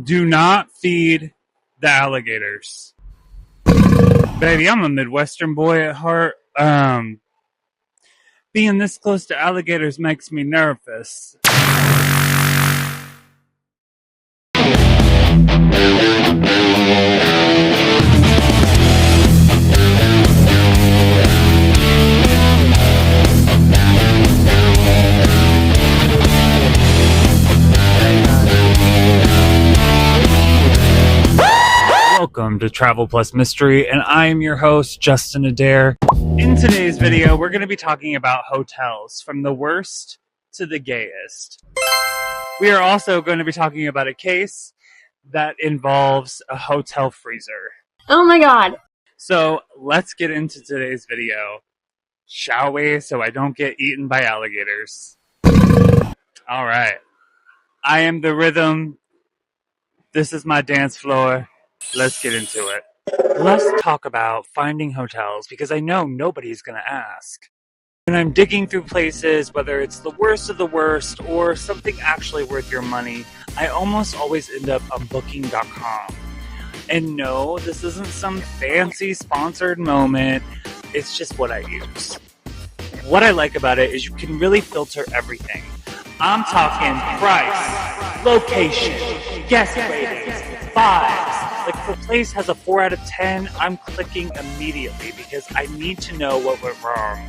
Do not feed the alligators. Baby, I'm a Midwestern boy at heart. Being this close to alligators makes me nervous. Welcome to Travel+Mystery, and I am your host, Justin Adair. In today's video, we're going to be talking about hotels, from the worst to the gayest. We are also going to be talking about a case that involves a hotel freezer. Oh my god. So let's get into today's video, shall we? So I don't get eaten by alligators. Alright. I am the rhythm. This is my dance floor. Let's get into it. Let's talk about finding hotels, because I know nobody's going to ask. When I'm digging through places, whether it's the worst of the worst or something actually worth your money, I almost always end up on Booking.com. And no, this isn't some fancy sponsored moment. It's just what I use. What I like about it is you can really filter everything. I'm talking price, location, guest ratings, vibes. Like if a place has a 4 out of 10, I'm clicking immediately because I need to know what went wrong.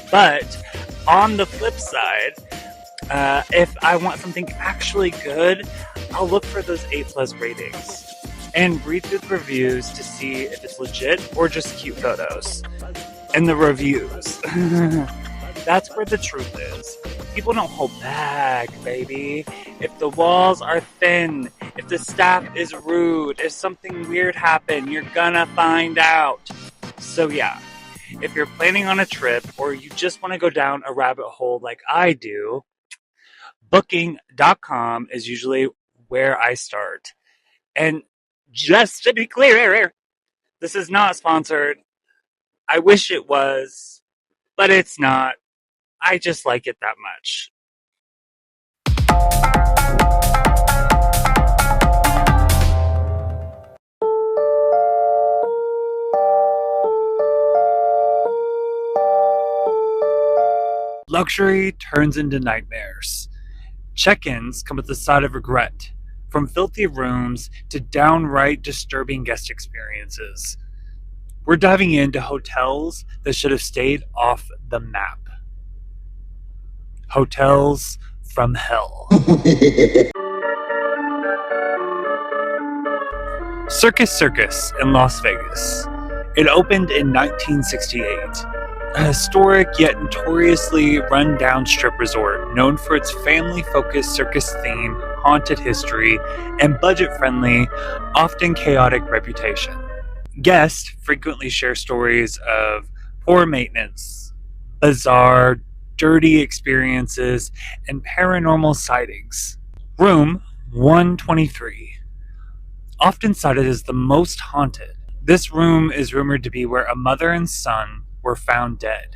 But on the flip side, if I want something actually good, I'll look for those 8+ ratings and read through the reviews to see if it's legit or just cute photos. And the reviews. That's where the truth is. People don't hold back, baby. If the walls are thin, if the staff is rude, if something weird happened, you're gonna find out. So yeah, if you're planning on a trip or you just want to go down a rabbit hole like I do, Booking.com is usually where I start. And just to be clear, this is not sponsored. I wish it was, but it's not. I just like it that much. Luxury turns into nightmares. Check-ins come with the side of regret, from filthy rooms to downright disturbing guest experiences. We're diving into hotels that should have stayed off the map. Hotels from hell. Circus in Las Vegas. It opened in 1968. A historic yet notoriously run-down strip resort known for its family-focused circus theme, haunted history, and budget-friendly, often chaotic reputation. Guests frequently share stories of poor maintenance, bizarre, dirty experiences, and paranormal sightings. Room 123. Often cited as the most haunted, this room is rumored to be where a mother and son were found dead.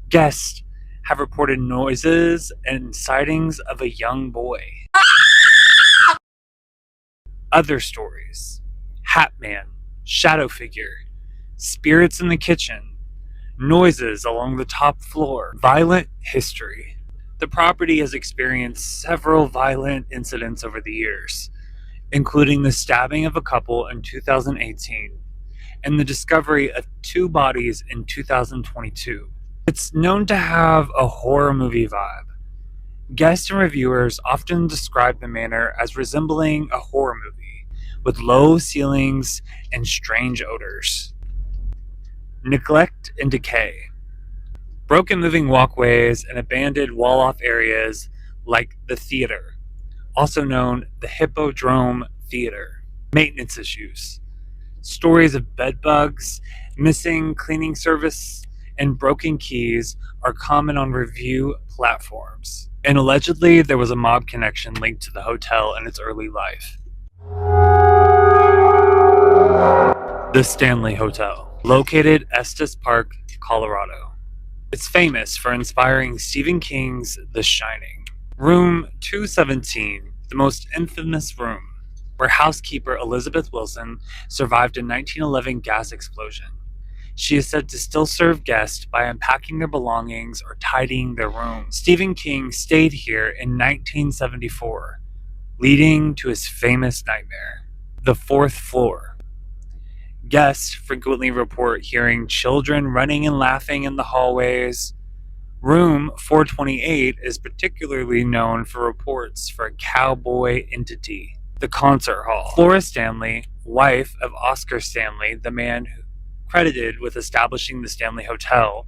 Guests have reported noises and sightings of a young boy. Other stories: Hat Man, shadow figure, spirits in the kitchen, noises along the top floor, violent history. The property has experienced several violent incidents over the years, including the stabbing of a couple in 2018 and the discovery of 2 bodies in 2022. It's known to have a horror movie vibe. Guests and reviewers often describe the manor as resembling a horror movie, with low ceilings and strange odors. Neglect and decay. Broken moving walkways and abandoned wall-off areas like the theater, also known the Hippodrome Theater. Maintenance issues. Stories of bed bugs, missing cleaning service, and broken keys are common on review platforms. And allegedly, there was a mob connection linked to the hotel in its early life. The Stanley Hotel, located Estes Park, Colorado. It's famous for inspiring Stephen King's The Shining. Room 217, the most infamous room. where housekeeper Elizabeth Wilson survived a 1911 gas explosion. She is said to still serve guests by unpacking their belongings or tidying their rooms. Stephen King stayed here in 1974, leading to his famous nightmare, the fourth floor. Guests frequently report hearing children running and laughing in the hallways. Room 428 is particularly known for reports for a cowboy entity. The concert hall. Flora Stanley, wife of Oscar Stanley, the man credited with establishing the Stanley Hotel.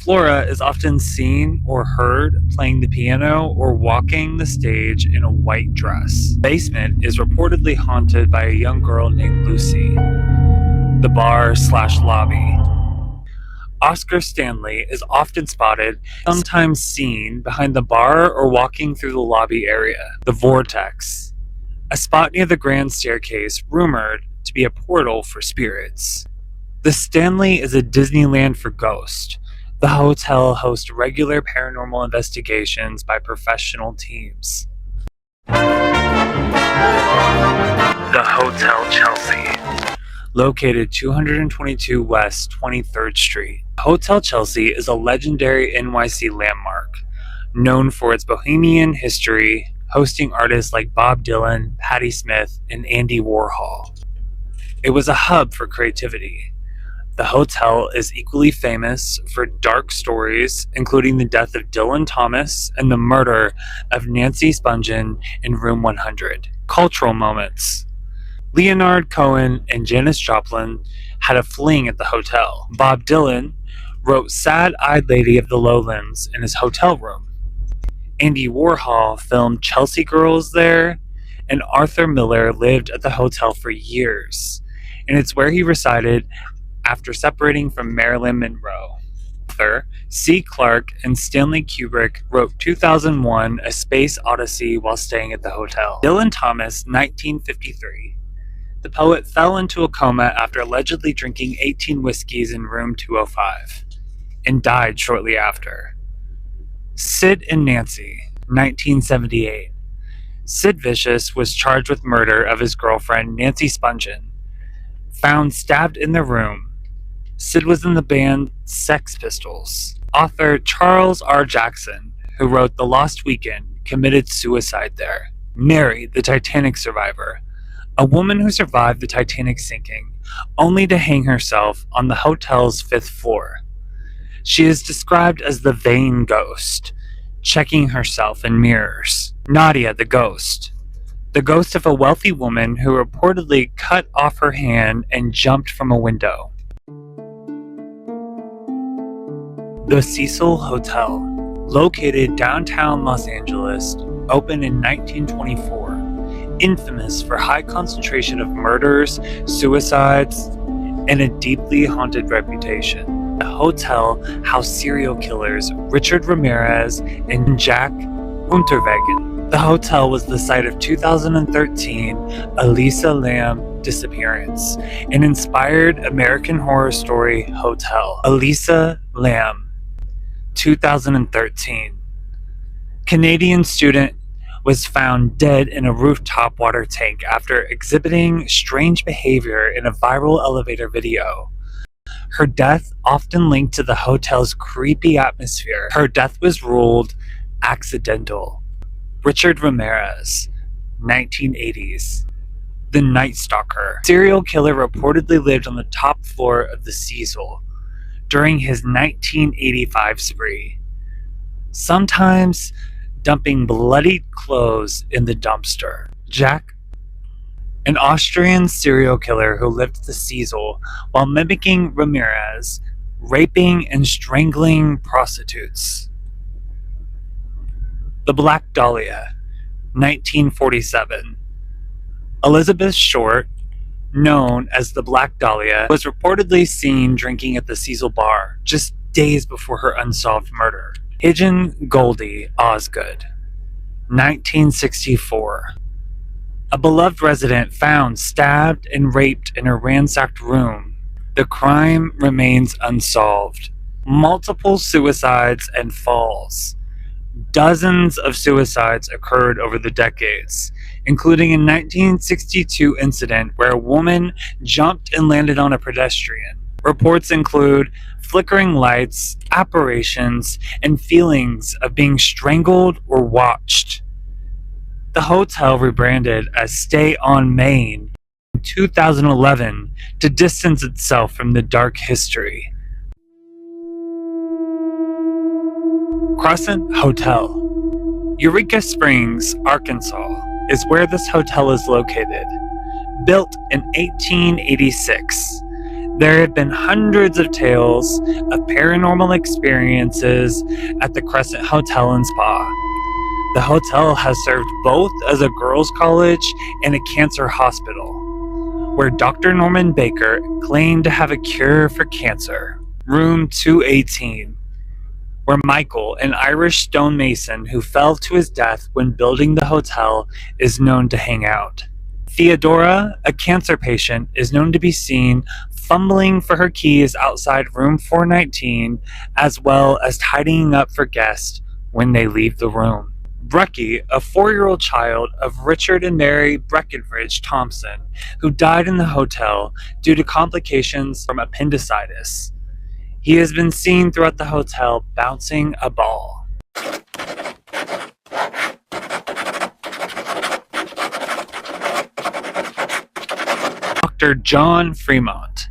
Flora is often seen or heard playing the piano or walking the stage in a white dress. The basement is reportedly haunted by a young girl named Lucy. The bar/lobby. Oscar Stanley is often spotted, sometimes seen, behind the bar or walking through the lobby area. The Vortex, a spot near the grand staircase rumored to be a portal for spirits. The Stanley is a Disneyland for ghosts. The hotel hosts regular paranormal investigations by professional teams. The Hotel Chelsea, located 222 West 23rd Street. Hotel Chelsea is a legendary NYC landmark, known for its bohemian history, hosting artists like Bob Dylan, Patti Smith, and Andy Warhol. It was a hub for creativity. The hotel is equally famous for dark stories, including the death of Dylan Thomas and the murder of Nancy Spungen in Room 100. Cultural moments. Leonard Cohen and Janis Joplin had a fling at the hotel. Bob Dylan wrote Sad-Eyed Lady of the Lowlands in his hotel room. Andy Warhol filmed Chelsea Girls there, and Arthur Miller lived at the hotel for years, and it's where he resided after separating from Marilyn Monroe. Author C. Clarke and Stanley Kubrick wrote 2001: A Space Odyssey while staying at the hotel. Dylan Thomas, 1953. The poet fell into a coma after allegedly drinking 18 whiskeys in room 205 and died shortly after. Sid and Nancy, 1978. Sid Vicious was charged with murder of his girlfriend, Nancy Spungen, found stabbed in their room. Sid was in the band Sex Pistols. Author Charles R. Jackson, who wrote The Lost Weekend, committed suicide there. Mary, the Titanic survivor, a woman who survived the Titanic sinking, only to hang herself on the hotel's 5th floor. She is described as the vain ghost, checking herself in mirrors. Nadia, the ghost of a wealthy woman who reportedly cut off her hand and jumped from a window. The Cecil Hotel, located downtown Los Angeles, opened in 1924, infamous for high concentration of murders, suicides, and a deeply haunted reputation. The hotel housed serial killers Richard Ramirez and Jack Unterwegen. The hotel was the site of 2013 Elisa Lam disappearance, an inspired American horror story hotel. Elisa Lam, 2013. Canadian student was found dead in a rooftop water tank after exhibiting strange behavior in a viral elevator video. Her death often linked to the hotel's creepy atmosphere. Her death was ruled accidental. Richard Ramirez, 1980s. The Night Stalker. Serial killer reportedly lived on the top floor of the Cecil during his 1985 spree, sometimes dumping bloodied clothes in the dumpster. Jack, an Austrian serial killer who lived at the Cecil while mimicking Ramirez, raping and strangling prostitutes. The Black Dahlia, 1947. Elizabeth Short, known as the Black Dahlia, was reportedly seen drinking at the Cecil bar just days before her unsolved murder. Pigeon Goldie Osgood, 1964. A beloved resident found stabbed and raped in her ransacked room. The crime remains unsolved. Multiple suicides and falls. Dozens of suicides occurred over the decades, including a 1962 incident where a woman jumped and landed on a pedestrian. Reports include flickering lights, apparitions, and feelings of being strangled or watched. The hotel rebranded as Stay on Main in 2011 to distance itself from the dark history. Crescent Hotel. Eureka Springs, Arkansas, is where this hotel is located. Built in 1886, there have been hundreds of tales of paranormal experiences at the Crescent Hotel and Spa. The hotel has served both as a girls' college and a cancer hospital, where Dr. Norman Baker claimed to have a cure for cancer. Room 218, where Michael, an Irish stonemason who fell to his death when building the hotel, is known to hang out. Theodora, a cancer patient, is known to be seen fumbling for her keys outside room 419, as well as tidying up for guests when they leave the room. Brecky, a 4-year-old child of Richard and Mary Breckenridge Thompson, who died in the hotel due to complications from appendicitis. He has been seen throughout the hotel bouncing a ball. Dr. John Fremont,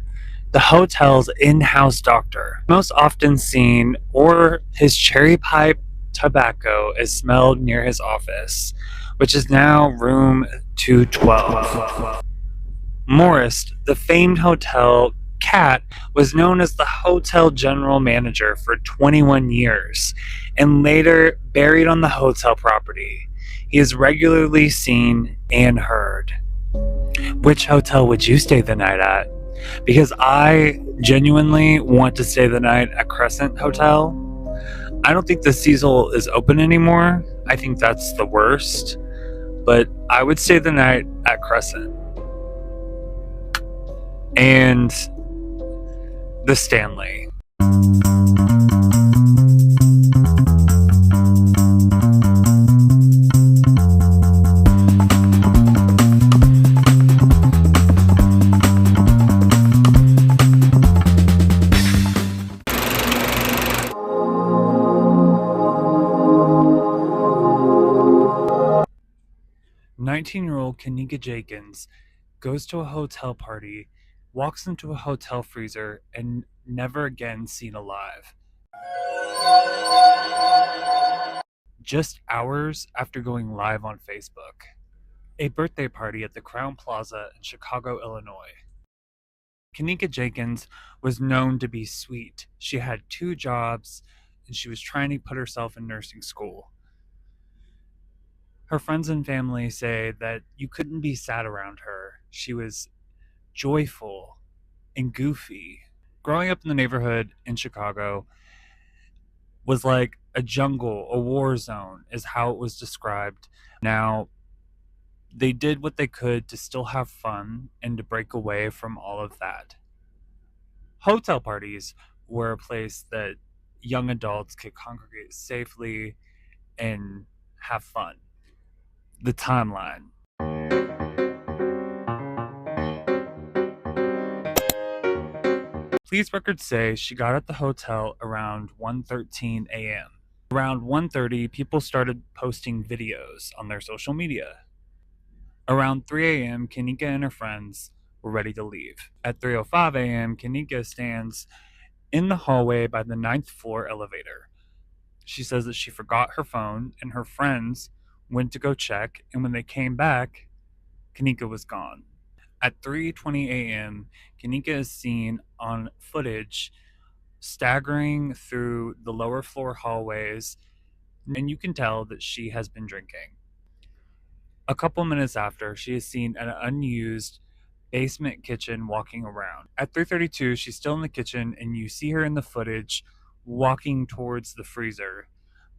the hotel's in-house doctor, most often seen, or his cherry pipe tobacco is smelled near his office, which is now room 212. Morris, the famed hotel cat, was known as the hotel general manager for 21 years and later buried on the hotel property. He is regularly seen and heard. Which hotel would you stay the night at? Because I genuinely want to stay the night at Crescent Hotel. I don't think the Cecil is open anymore. I think that's the worst. But I would stay the night at Crescent. And the Stanley. "19-year-old Kanika Jenkins goes to a hotel party, walks into a hotel freezer, and never again seen alive. Just hours after going live on Facebook. A birthday party at the Crown Plaza in Chicago, Illinois. Kanika Jenkins was known to be sweet. She had 2 jobs, and she was trying to put herself in nursing school. Her friends and family say that you couldn't be sad around her. She was joyful and goofy. Growing up in the neighborhood in Chicago was like a jungle, a war zone, is how it was described. Now, they did what they could to still have fun and to break away from all of that. Hotel parties were a place that young adults could congregate safely and have fun. The timeline. Police records say she got at the hotel around 1:13 a.m. Around 1:30, people started posting videos on their social media. Around 3 a.m., Kanika and her friends were ready to leave. At 3:05 a.m., Kanika stands in the hallway by the 9th floor elevator. She says that she forgot her phone and her friends went to go check, and when they came back, Kanika was gone. At 3:20 a.m., Kanika is seen on footage staggering through the lower floor hallways, and you can tell that she has been drinking. A couple minutes after, she is seen at an unused basement kitchen walking around. At 3:32, she's still in the kitchen, and you see her in the footage walking towards the freezer,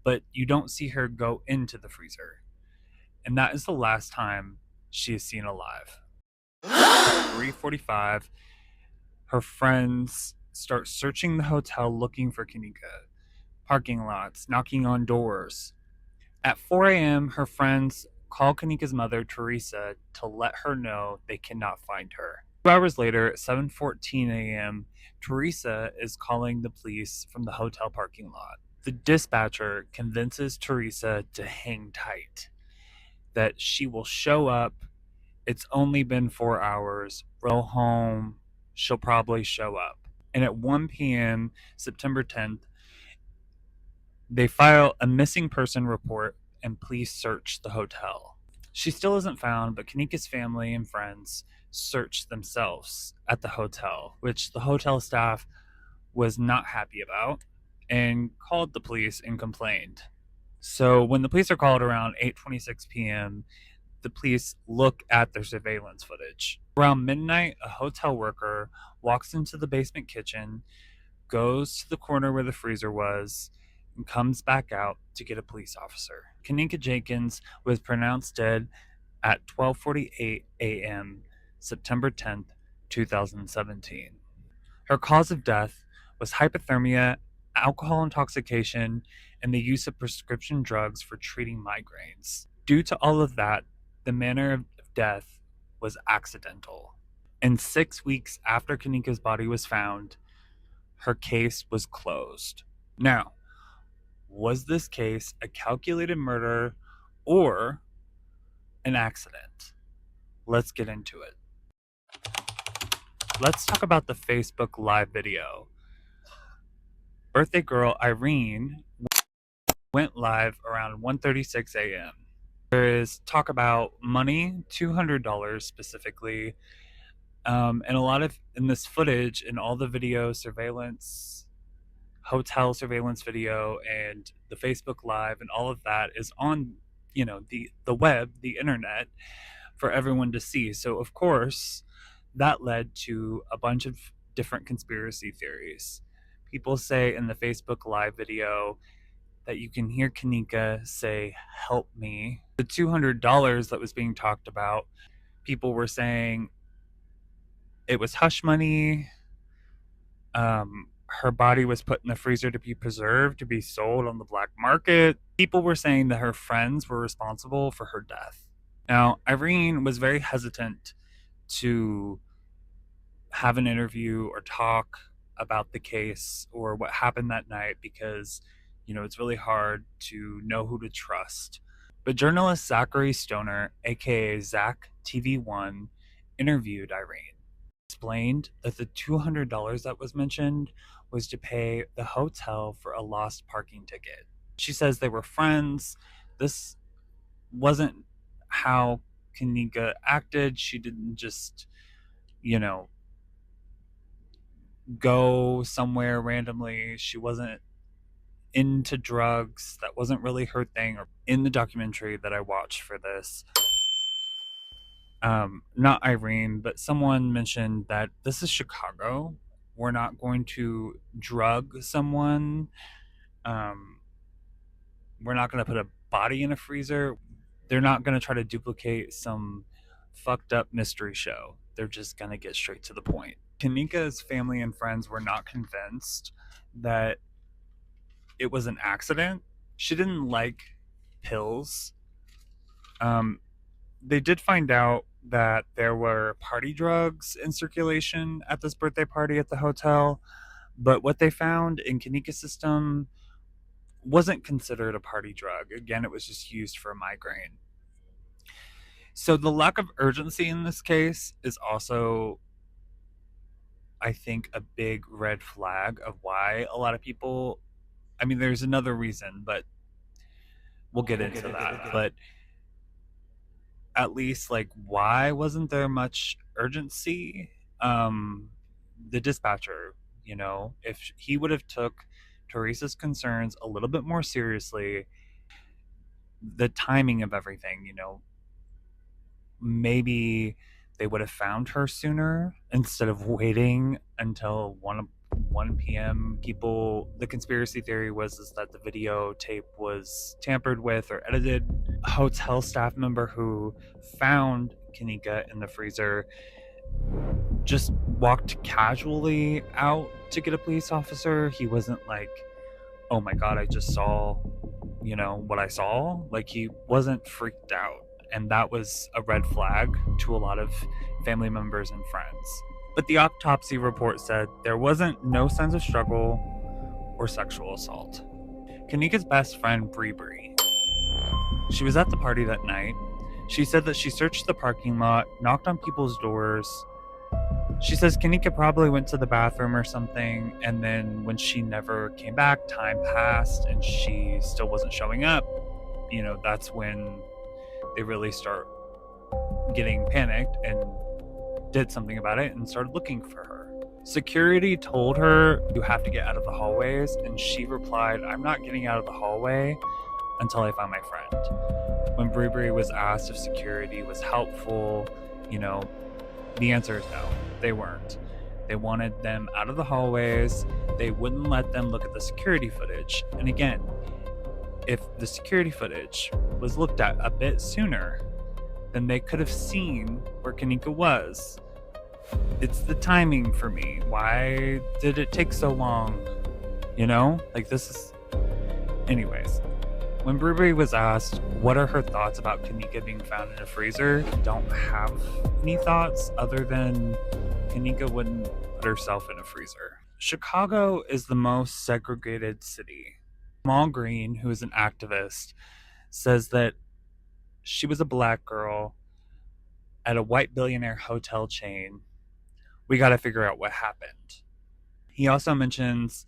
but you don't see her go into the freezer. And that is the last time she is seen alive. At 3:45, her friends start searching the hotel looking for Kanika. Parking lots, knocking on doors. At 4 a.m., her friends call Kanika's mother, Teresa, to let her know they cannot find her. 2 hours later, at 7:14 a.m., Teresa is calling the police from the hotel parking lot. The dispatcher convinces Teresa to hang tight, that she will show up. It's only been 4 hours. Go home. She'll probably show up. And at 1 p.m., September 10th, they file a missing person report and police search the hotel. She still isn't found, but Kanika's family and friends searched themselves at the hotel, which the hotel staff was not happy about and called the police and complained. So when the police are called around 8:26 p.m., the police look at their surveillance footage. Around midnight, a hotel worker walks into the basement kitchen, goes to the corner where the freezer was, and comes back out to get a police officer. Kanika Jenkins was pronounced dead at 12:48 a.m., September 10th, 2017. Her cause of death was hypothermia, alcohol intoxication, and the use of prescription drugs for treating migraines. Due to all of that, the manner of death was accidental. And 6 weeks after Kanika's body was found, her case was closed. Now, was this case a calculated murder or an accident? Let's get into it. Let's talk about the Facebook Live video. Birthday girl Irene went live around 1:36 a.m. There is talk about money, $200 specifically, and a lot of in this footage and all the video surveillance, hotel surveillance video, and the Facebook Live, and all of that is on, the web, the internet, for everyone to see. So of course, that led to a bunch of different conspiracy theories. People say in the Facebook Live video that you can hear Kanika say, "Help me." The $200 that was being talked about, people were saying it was hush money. Her body was put in the freezer to be preserved, to be sold on the black market. People were saying that her friends were responsible for her death. Now, Irene was very hesitant to have an interview or talk about the case or what happened that night because, it's really hard to know who to trust. But journalist Zachary Stoner, aka Zach TV1, interviewed Irene. Explained that the $200 that was mentioned was to pay the hotel for a lost parking ticket. She says they were friends. This wasn't how Kanika acted. She didn't just, go somewhere randomly. She wasn't into drugs. That wasn't really her thing. Or in the documentary that I watched for this, not Irene, but someone mentioned that this is Chicago. We're not going to drug someone. We're not going to put a body in a freezer. They're not going to try to duplicate some fucked up mystery show. They're just going to get straight to the point. Kanika's family and friends were not convinced that it was an accident. She didn't like pills. They did find out that there were party drugs in circulation at this birthday party at the hotel, but what they found in Kanika's system wasn't considered a party drug. Again, it was just used for a migraine. So the lack of urgency in this case is also, I think, a big red flag of why a lot of people, there's another reason, but we'll get into that. But at least, why wasn't there much urgency? The dispatcher, if he would have took Teresa's concerns a little bit more seriously, the timing of everything, maybe they would have found her sooner instead of waiting until 1 p.m. The conspiracy theory was that the videotape was tampered with or edited. A hotel staff member who found Kanika in the freezer just walked casually out to get a police officer. He wasn't like, "Oh my God, I just saw, what I saw." He wasn't freaked out. and that was a red flag to a lot of family members and friends. But the autopsy report said there wasn't no signs of struggle or sexual assault. Kanika's best friend, Bree, she was at the party that night. She said that she searched the parking lot, knocked on people's doors. She says Kanika probably went to the bathroom or something, and then when she never came back, time passed and she still wasn't showing up. That's when they really start getting panicked and did something about it and started looking for her. Security told her, "You have to get out of the hallways," and she replied, "I'm not getting out of the hallway until I find my friend." When Bree was asked if security was helpful, the answer is no, they weren't. They wanted them out of the hallways. They wouldn't let them look at the security footage. And again, if the security footage was looked at a bit sooner, then they could have seen where Kanika was. It's the timing for me. Why did it take so long? This is. Anyways, when Bree was asked what are her thoughts about Kanika being found in a freezer, don't have any thoughts other than Kanika wouldn't put herself in a freezer. Chicago is the most segregated city. Jamal Green, who is an activist, says that she was a black girl at a white billionaire hotel chain. We got to figure out what happened. He also mentions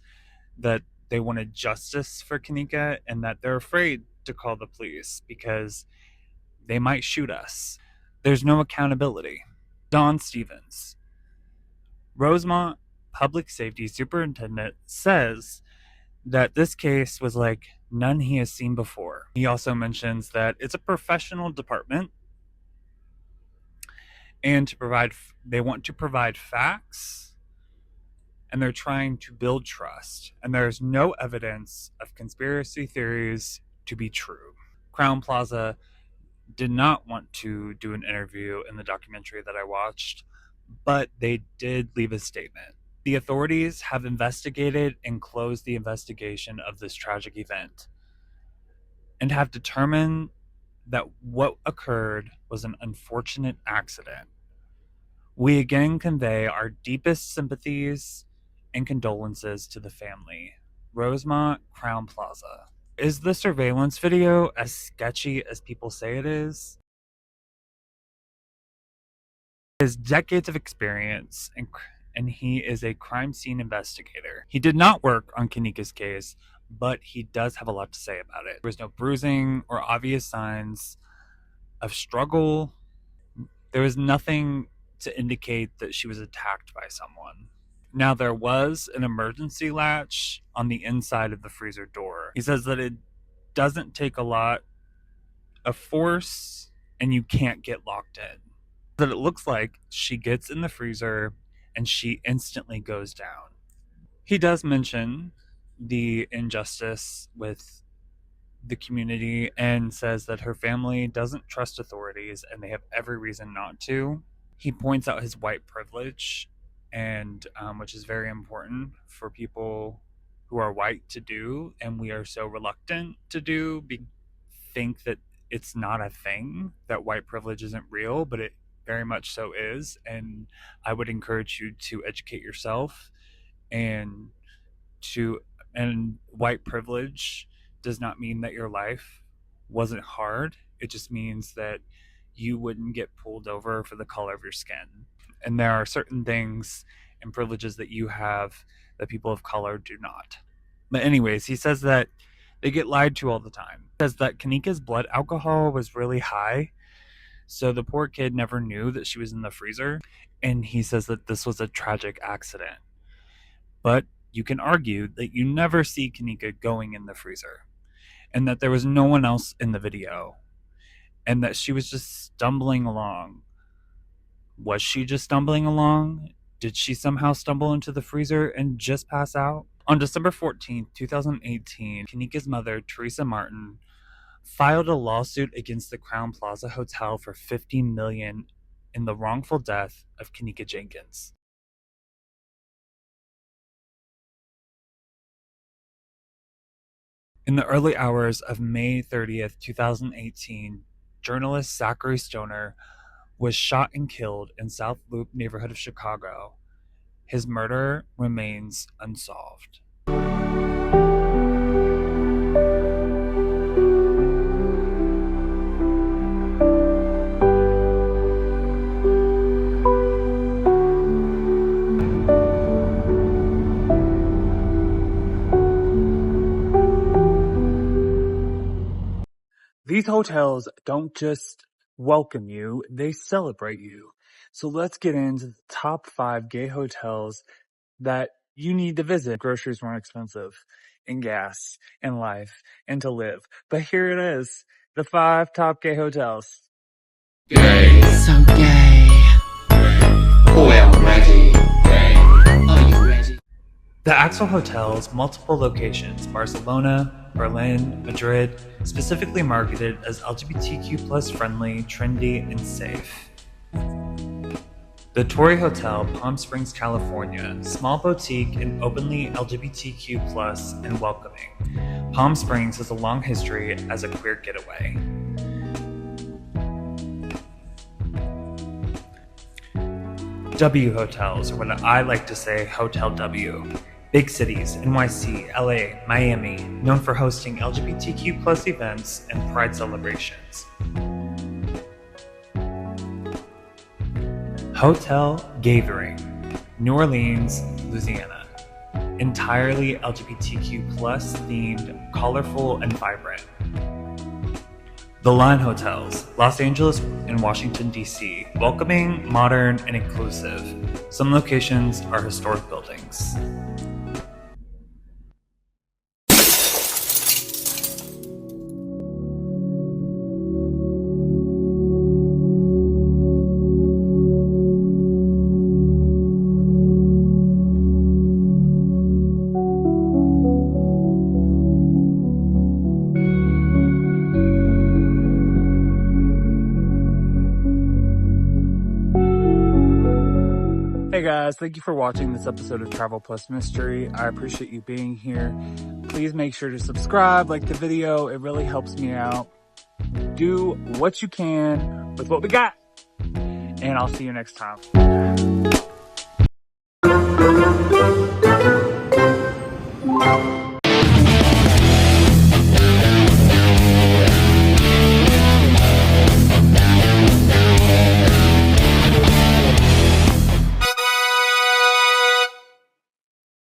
that they wanted justice for Kanika and that they're afraid to call the police because they might shoot us. There's no accountability. Don Stevens, Rosemont Public Safety Superintendent, says that this case was like none he has seen before. He also mentions that it's a professional department and they want to provide facts and they're trying to build trust. And there's no evidence of conspiracy theories to be true. Crown Plaza did not want to do an interview in the documentary that I watched, but they did leave a statement. The authorities have investigated and closed the investigation of this tragic event and have determined that what occurred was an unfortunate accident. We again convey our deepest sympathies and condolences to the family. Rosemont Crown Plaza. Is the surveillance video as sketchy as people say it is? He has decades of experience and he is a crime scene investigator. He did not work on Kanika's case, but he does have a lot to say about it. There was no bruising or obvious signs of struggle. There was nothing to indicate that she was attacked by someone. Now, there was an emergency latch on the inside of the freezer door. He says that it doesn't take a lot of force and you can't get locked in. That it looks like she gets in the freezer and she instantly goes down. He does mention the injustice with the community and says that her family doesn't trust authorities and they have every reason not to. He points out his white privilege, and which is very important for people who are white to do, and we are so reluctant to do. Think that it's not a thing, that white privilege isn't real, but it very much so is. And I would encourage you to educate yourself and white privilege does not mean that your life wasn't hard. It just means that you wouldn't get pulled over for the color of your skin. And there are certain things and privileges that you have that people of color do not. But anyways, he says that they get lied to all the time. He says that Kanika's blood alcohol was really high, so the poor kid never knew that she was in the freezer. And he says that this was a tragic accident. But you can argue that you never see Kanika going in the freezer and that there was no one else in the video and that she was just stumbling along. Was she just stumbling along? Did she somehow stumble into the freezer and just pass out? On December 14th, 2018, Kanika's mother, Teresa Martin, filed a lawsuit against the Crown Plaza Hotel for $50 million in the wrongful death of Kanika Jenkins. In the early hours of May 30th, 2018, journalist Zachary Stoner was shot and killed in South Loop neighborhood of Chicago. His murder remains unsolved. These hotels don't just welcome you, they celebrate you. So let's get into the top 5 gay hotels that you need to visit. Groceries weren't expensive, and gas, and life, and to live. But here it is, the 5 top gay hotels. Gay. So gay. Oh, I'm ready. Gay. Are you ready? The Axel Hotels, multiple locations, Barcelona, Berlin, Madrid, specifically marketed as LGBTQ+ friendly, trendy, and safe. The Torrey Hotel, Palm Springs, California, small boutique and openly LGBTQ+ and welcoming. Palm Springs has a long history as a queer getaway. W Hotels, or what I like to say, Hotel W. Big cities, NYC, LA, Miami, known for hosting LGBTQ+ events and pride celebrations. Hotel Gathering, New Orleans, Louisiana. Entirely LGBTQ+ themed, colorful, and vibrant. The Line Hotels, Los Angeles and Washington, D.C. Welcoming, modern, and inclusive. Some locations are historic buildings. Hey guys, thank you for watching this episode of Travel+Mystery. I appreciate you being here. Please make sure to subscribe, like the video. It really helps me out. Do what you can with what we got. And I'll see you next time.